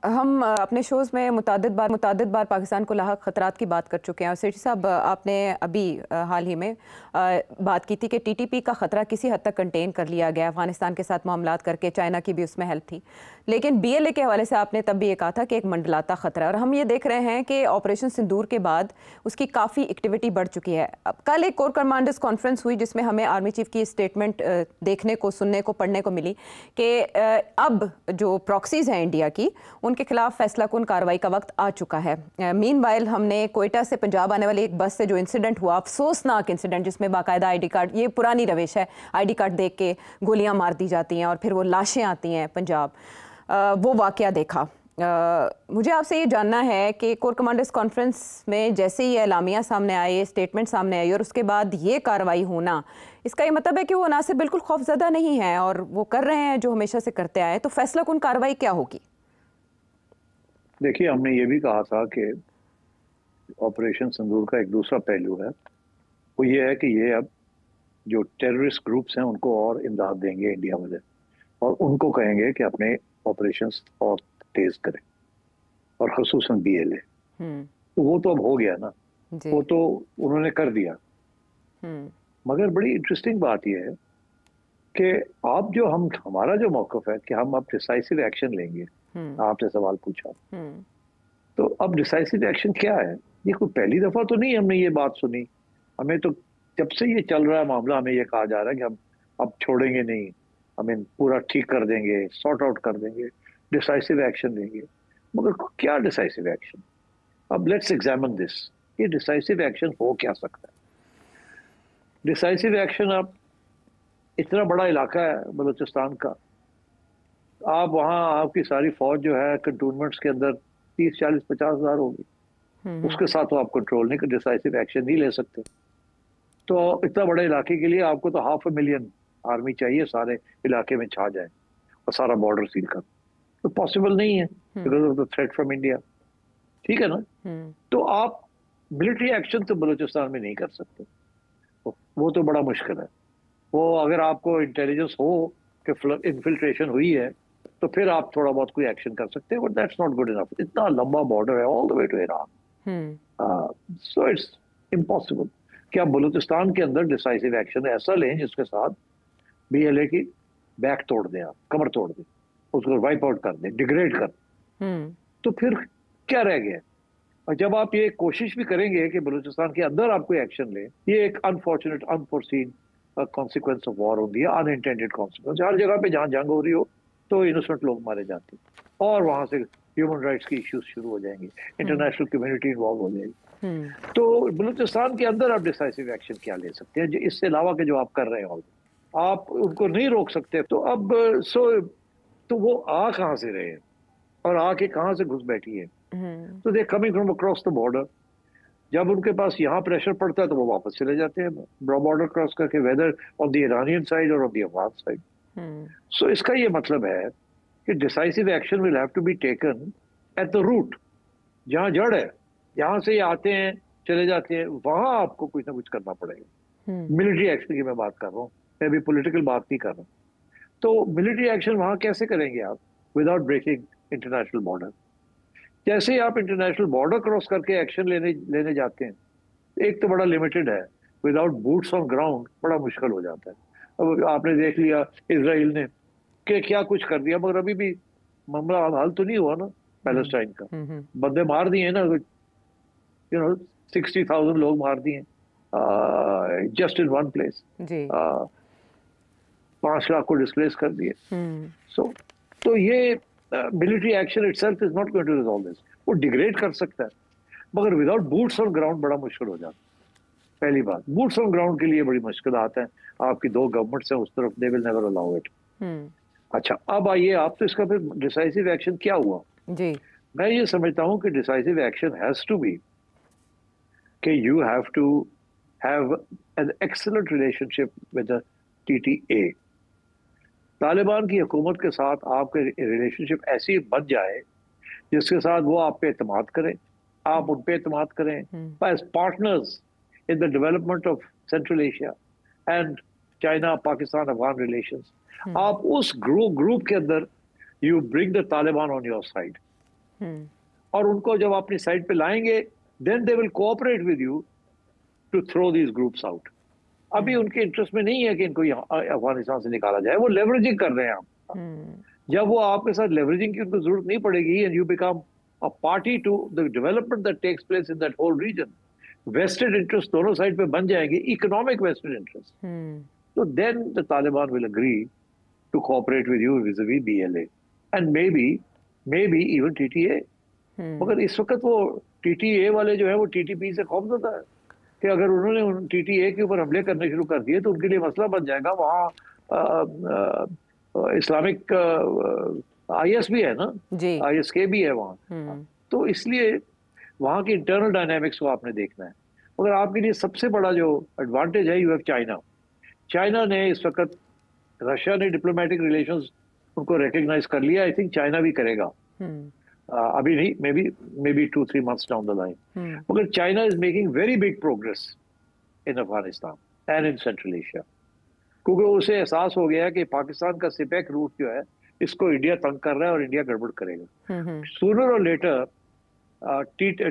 हम अपने शोज़ में मुतादिद बार पाकिस्तान को लाहक ख़तरात की बात कर चुके हैं और सेठी साहब आपने अभी हाल ही में बात की थी कि टीटीपी का ख़तरा किसी हद तक कंटेन कर लिया गया, अफ़गानिस्तान के साथ मामलात करके, चाइना की भी उसमें हेल्प थी। लेकिन बीएलए के हवाले से आपने तब भी ये कहा था कि एक मंडलाता ख़तरा, और हम ये देख रहे हैं कि ऑपरेशन सिंदूर के बाद उसकी काफ़ी एक्टिविटी बढ़ चुकी है। अब कल एक कोर कमांडर्स कॉन्फ्रेंस हुई जिसमें हमें आर्मी चीफ की स्टेटमेंट देखने को, सुनने को, पढ़ने को मिली कि अब जो प्रॉक्सीज़ हैं इंडिया की, उनके खिलाफ फैसला कुन कार्रवाई का वक्त आ चुका है। मीनवाइल हमने कोयटा से पंजाब आने वाली एक बस से जो इंसिडेंट हुआ, अफसोसनाक इंसिडेंट, जिसमें बाकायदा आईडी कार्ड, ये पुरानी रविश है, आईडी कार्ड देख के गोलियां मार दी जाती हैं और फिर वो लाशें आती हैं पंजाब, वो वाकया देखा। मुझे आपसे ये जानना है कि कोर कमांडर्स कॉन्फ्रेंस में जैसे ही एलामिया सामने आए, स्टेटमेंट सामने आई और उसके बाद ये कार्रवाई होना, इसका ये मतलब है कि वो ना सिर्फ बिल्कुल खौफजदा नहीं है और वो कर रहे हैं जो हमेशा से करते आए, तो फैसला कुन कार्रवाई क्या होगी? देखिए, हमने ये भी कहा था कि ऑपरेशन सिंदूर का एक दूसरा पहलू है, वो ये है कि ये अब जो टेररिस्ट ग्रुप्स हैं उनको और इमदाद देंगे इंडिया वाले, और उनको कहेंगे कि अपने ऑपरेशंस और तेज करें, और खसूसन बीएलए। तो वो तो अब हो गया ना, वो तो उन्होंने कर दिया। मगर बड़ी इंटरेस्टिंग बात यह है कि आप जो हमारा जो मौक़िफ़ है कि हम अब डिसाइसिव एक्शन लेंगे। आपने सवाल पूछा, तो अब डिसाइसिव एक्शन क्या है? ये कोई पहली दफा तो नहीं हमने ये बात सुनी। हमें तो जब से ये चल रहा है मामला, हमें ये कहा जा रहा है कि हम अब छोड़ेंगे नहीं, हमें पूरा ठीक कर देंगे, सॉर्ट आउट कर देंगे, डिसाइसिव एक्शन लेंगे। मगर क्या डिसाइसिव एक्शन? अब लेट्स एग्जामिन दिस, ये डिसाइसिव एक्शन हो क्या सकता है? डिसाइसिव एक्शन, आप इतना बड़ा इलाका है बलूचिस्तान का, आप वहाँ आपकी सारी फौज जो है कंटोनमेंट्स के अंदर 30, 40, 50 हज़ार होगी, उसके साथ तो आप कंट्रोल नहीं कर, डिसाइसिव एक्शन नहीं ले सकते। तो इतना बड़े इलाके के लिए आपको तो 500,000 आर्मी चाहिए, सारे इलाके में छा जाए और सारा बॉर्डर सील कर, तो पॉसिबल नहीं है because of the threat from India. ठीक है ना? तो आप मिलिट्री एक्शन तो बलूचिस्तान में नहीं कर सकते, वो तो बड़ा मुश्किल है। वो अगर आपको इंटेलिजेंस हो कि इन्फिल्ट्रेशन हुई है तो फिर आप थोड़ा बहुत कोई एक्शन कर सकते हैं, but that's not good enough. इतना लंबा बॉर्डर है all the way to Iran, so it's impossible कि आप बलूचिस्तान के अंदर डिसाइसिव एक्शन ऐसा लें जिसके साथ बीएलए की बैक तोड़ दें, आप कमर तोड़ दें, उसको वाइप आउट कर दें, डिग्रेड कर दें। तो फिर क्या रह गया? और जब आप ये कोशिश भी करेंगे कि बलूचिस्तान के अंदर आप कोई एक्शन लें, ये एक unfortunate, unforeseen consequence of war होती है, अनइंटेंडेड कॉन्सिक्वेंस। हर जगह पे जहाँ जंग हो रही हो तो इनोसेंट लोग मारे जाते हैं और वहां से ह्यूमन राइट्स की इश्यूज शुरू हो जाएंगे, इंटरनेशनल कम्युनिटी इन्वॉल्व हो जाएगी। तो बलूचिस्तान के अंदर आप डिसाइसिव एक्शन क्या ले सकते हैं इससे अलावा के जो आप कर रहे हैं? आप उनको नहीं रोक सकते। तो अब तो वो आ कहाँ से रहे हैं और आके कहाँ से घुस बैठी है? तो they coming from across the border. जब उनके पास यहाँ प्रेशर पड़ता है तो वो वापस चले जाते हैं बॉर्डर क्रॉस करके, whether on the Iranian side और on the Afghan side. So इसका ये मतलब है कि decisive action will have to be taken at the root, जहाँ जड़ है, यहाँ से ये आते हैं चले जाते हैं, वहां आपको कुछ ना कुछ करना पड़ेगा। मिलिट्री एक्शन की मैं बात कर रहा हूँ, मैं अभी पॉलिटिकल बात नहीं कर रहा हूँ। तो मिलिट्री एक्शन वहां कैसे करेंगे आप विदाउट ब्रेकिंग इंटरनेशनल बॉर्डर? जैसे ही आप इंटरनेशनल बॉर्डर क्रॉस करके एक्शन लेने जाते हैं, एक तो बड़ा लिमिटेड है, विदाउट बूट्स ऑन ग्राउंड बड़ा मुश्किल हो जाता है। अब आपने देख लिया इजराइल ने कि क्या कुछ कर दिया, मगर अभी भी मामला हल तो नहीं हुआ ना पैलेस्टाइन का। बंदे मार दिए ना, 60,000 लोग मार दिए just in one place, 5 lakh को डिस्प्लेस कर दिए। तो ये military action itself is not going to resolve this. वो डिग्रेड कर सकता है मगर विदाउट बूट्स ऑन ग्राउंड बड़ा मुश्किल हो जाता है। पहली बात, बूट्स ऑन ग्राउंड के लिए बड़ी मुश्किल आता है, आपकी 2 गवर्नमेंट्स हैं उस तरफ, they will never allow it. अच्छा, अब आइए आप, तो इसका फिर डिसाइसिव एक्शन क्या हुआ? जी, मैं ये समझता हूं कि decisive action has to be कि you have to have an excellent relationship with the TTA. Taliban की हुकूमत के साथ आपके रिलेशनशिप ऐसी बन जाए जिसके साथ वो आप पे एतमाद करें, आप उन पे एतमाद करें as partners in the development of central Asia and China Pakistan Afghan relations. आप उस ग्रुप के अंदर you bring the Taliban on your side, और उनको जब अपनी साइड पे लाएंगे then they will cooperate with you to throw these groups out. अभी उनके इंटरेस्ट में नहीं है कि इनको अफगानिस्तान से निकाला जाए, वो लेवरेजिंग कर रहे हैं आप। जब वो आपके साथ लेवरेजिंग की उनको जरूरत नहीं पड़ेगी and you become a party to the development that takes place in that whole region, vested interest दोनों साइड पे बन जाएंगे, इकोनॉमिक वेस्टेड इंटरेस्ट, तो then the Taliban will agree to cooperate with you vis-a-vis BLA and maybe even TTA. मगर इस वक्त वो TTA वाले जो है वो टीटीपी से खौफजदा है कि अगर उन्होंने टीटीए के ऊपर हमले करने शुरू कर दिए तो उनके लिए मसला बन जाएगा। वहाँ इस्लामिक आईएस भी है ना, आईएसके भी है वहाँ, तो इसलिए वहाँ की इंटरनल डायनामिक्स को आपने देखना है। मगर आपके लिए सबसे बड़ा जो एडवांटेज है, यू हैव चाइना। चाइना ने इस वक्त, रशिया ने डिप्लोमेटिक रिलेशंस उनको रिकग्नाइज कर लिया, आई थिंक चाइना भी करेगा। अभी नहीं, may be 2-3 months down the line. मगर China is making very big progress in Afghanistan and in Central Asia, क्योंकि उसे एहसास हो गया है कि पाकिस्तान का सिपेक रूट जो है इसको इंडिया तंग कर रहा है और इंडिया गड़बड़ करेगा। सूनर और लेटर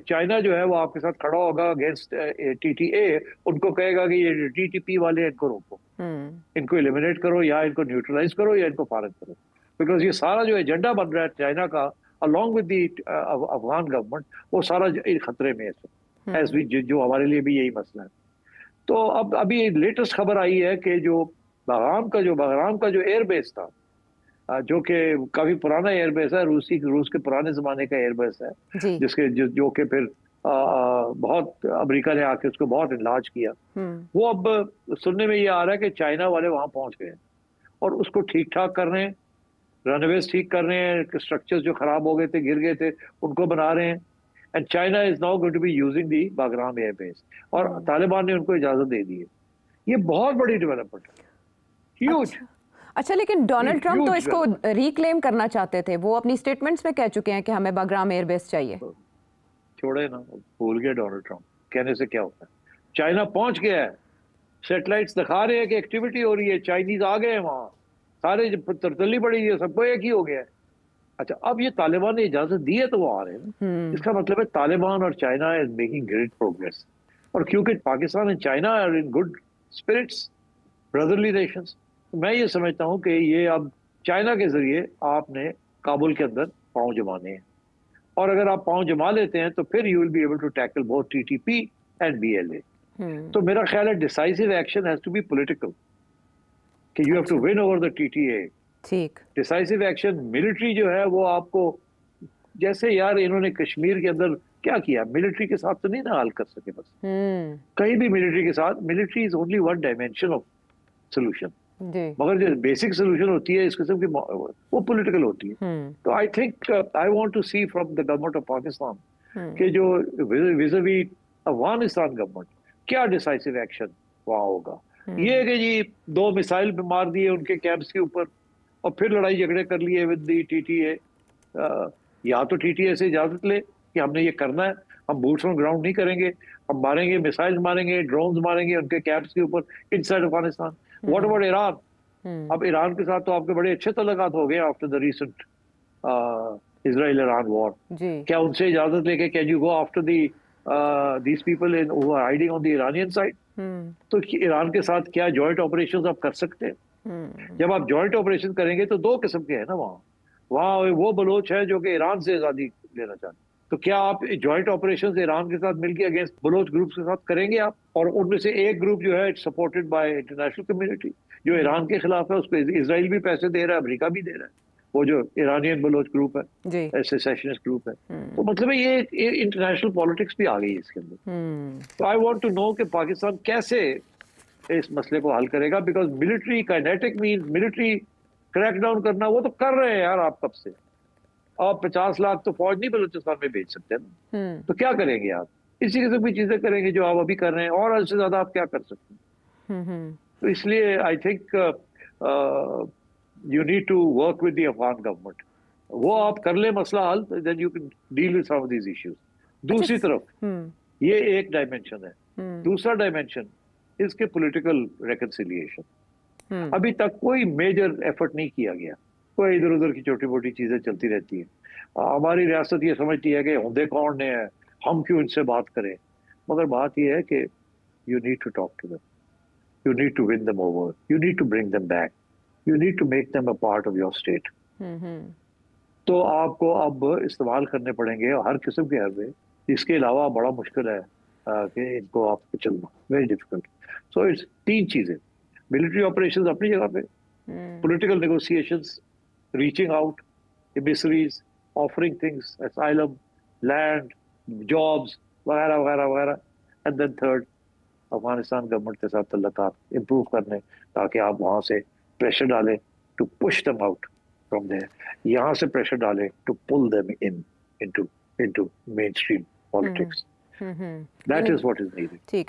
चाइना जो है वो आपके साथ खड़ा होगा अगेंस्ट टीटीए, उनको कहेगा कि ये टीटीपी वाले इनको रोको, इनको एलिमिनेट करो, या इनको न्यूट्रलाइज करो, या इनको फारग करो, बिकॉज ये सारा जो एजेंडा बन रहा है चाइना का along with the Afghan government, वो सारा खतरे में है। एज भी जो हमारे लिए भी यही मसला है। तो अब अभी लेटेस्ट खबर आई है कि जो बहराम का जो एयरबेस था, जो कि काफी पुराना एयरबेस है, रूस के पुराने जमाने का एयरबेस है, जिसके जो कि फिर बहुत अमेरिका ने आके उसको बहुत इनलाज किया, वो अब सुनने में ये आ रहा है कि चाइना वाले वहां पहुंच गए और उसको ठीक ठाक कर रहे हैं, रनवेज ठीक कर रहे हैं, स्ट्रक्चर्स जो खराब हो गए थे, गिर गए थे, उनको बना रहे हैं। And China is now going to be using the Bagram airbase, और तालिबान ने उनको इजाजत दे दी है। ये बहुत बड़ी डेवलपमेंट है, ह्यूज। अच्छा, लेकिन डोनाल्ड ट्रंप तो इसको रिक्लेम करना चाहते थे, वो अपनी स्टेटमेंट्स में कह चुके हैं कि हमें बागराम एयरबेस चाहिए। छोड़े ना, भूल गए डोनाल्ड ट्रंप, कहने से क्या होता है। चाइना पहुंच गया है, सैटेलाइट्स दिखा रहे हैं कि एक्टिविटी हो रही है, चाइनीज आ गए हैं वहां, सारे तरतली पड़ी है, सबको एक ही हो गया है। अच्छा, अब ये तालिबान ने इजाजत दी है तो वो आ रहे हैं ना, इसका मतलब है तालिबान और China is making great progress. और क्योंकि Pakistan and China are in good spirits, brotherly nations, तो मैं ये समझता हूँ कि ये अब चाइना के जरिए आपने काबुल के अंदर पांव जमाने हैं, और अगर आप पांव जमा लेते हैं तो फिर you will be able to tackle both TTP and BLA. तो मेरा ख्याल है decisive action has to be political, कि you have to win over the TTA. ठीक, डिसाइसिव एक्शन मिलिट्री जो है वो आपको, जैसे यार इन्होंने कश्मीर के अंदर क्या किया, मिलिट्री के साथ तो नहीं ना हल कर सके बस। कहीं भी मिलिट्री के साथ, military is only one dimension of solution, मगर जो बेसिक सोल्यूशन होती है इस किस्म की वो पॉलिटिकल होती है। तो I think I want to see from the government of Pakistan कि जो विज़-वी अफगानिस्तान गवर्नमेंट क्या डिसाइसिव एक्शन वहां होगा। ये है कि जी 2 मिसाइल मार दिए उनके कैंप्स के ऊपर और फिर लड़ाई झगड़े कर लिए विद दी टीटीए। या तो टीटीए से इजाजत ले कि हमने ये करना है, हम बूट्स ऑन ग्राउंड नहीं करेंगे, हम मारेंगे, मिसाइल मारेंगे, ड्रोन्स मारेंगे उनके कैंप्स के ऊपर inside Afghanistan. What about Iran? अब ईरान के साथ तो आपके बड़े अच्छे तल्लुकात हो गए after the recent Israel Iran war. क्या उनसे इजाजत लेके can you go after these people in who are hiding on the Iranian side? तो ईरान के साथ क्या जॉइंट ऑपरेशंस आप कर सकते हैं? जब आप जॉइंट ऑपरेशन करेंगे तो 2 किस्म के हैं ना, वहाँ वो बलोच है जो कि ईरान से आज़ादी लेना चाहते हैं, तो क्या आप जॉइंट ऑपरेशंस ईरान के साथ मिलकर अगेंस्ट बलोच ग्रुप्स के साथ करेंगे आप? और उनमें से एक ग्रुप जो है सपोर्टेड बाय इंटरनेशनल कम्युनिटी जो ईरान के खिलाफ है, उसको इजराइल भी पैसे दे रहा है, अमेरिका भी दे रहा है, वो जो ईरानियन बलोच ग्रुप है, सेसेशनिस्ट ग्रुप है। तो मतलब ये इंटरनेशनल पॉलिटिक्स भी आ गई है इसके अंदर। तो आई वांट टू नो कि पाकिस्तान कैसे इस मसले को हल करेगा, because military kinetic means military crackdown करना, वो तो कर रहे हैं यार आप कब से। आप 50 लाख तो फौज नहीं बलूचिस्तान में भेज सकते ना, तो क्या करेंगे आप? इसी किस्म की चीजें करेंगे जो आप अभी कर रहे हैं, और इससे ज्यादा आप क्या कर सकते हैं? तो इसलिए I think you need to work with the Afghan government. वो आप कर ले मसला हल, then you can deal with some of these issues. दूसरी तरफ ये एक डायमेंशन है, दूसरा डायमेंशन इसके पॉलिटिकल रिकंसिलिएशन। अभी तक कोई मेजर एफर्ट नहीं किया गया कोई इधर उधर की छोटी मोटी चीजें चलती रहती है। हमारी रियासत ये समझती है कि होंदे कौन ने हैं, हम क्यों इनसे बात करें। मगर बात यह है कि you need to talk to them, you need to win them over, you need to bring them back, you need to make them a part of your state. तो आपको अब इस्तेमाल करने पड़ेंगे हर किस्म के हरबे। इसके अलावा बड़ा मुश्किल है कि इनको आपको चलना, वेरी डिफिकल्ट। सो इट्स तीन चीजें, मिलिट्री ऑपरेशंस अपनी जगह पे, political negotiations, reaching out, emissaries, offering things, asylum, land, jobs, वगैरह वगैरह वगैरह, and then third Afghanistan government के साथ तल्लुकात इम्प्रूव करने, ताकि आप वहाँ से प्रेशर डालें to push them out from there, यहाँ से प्रेशर डालें to pull them in into into mainstream politics. That is what is needed. ठीक है।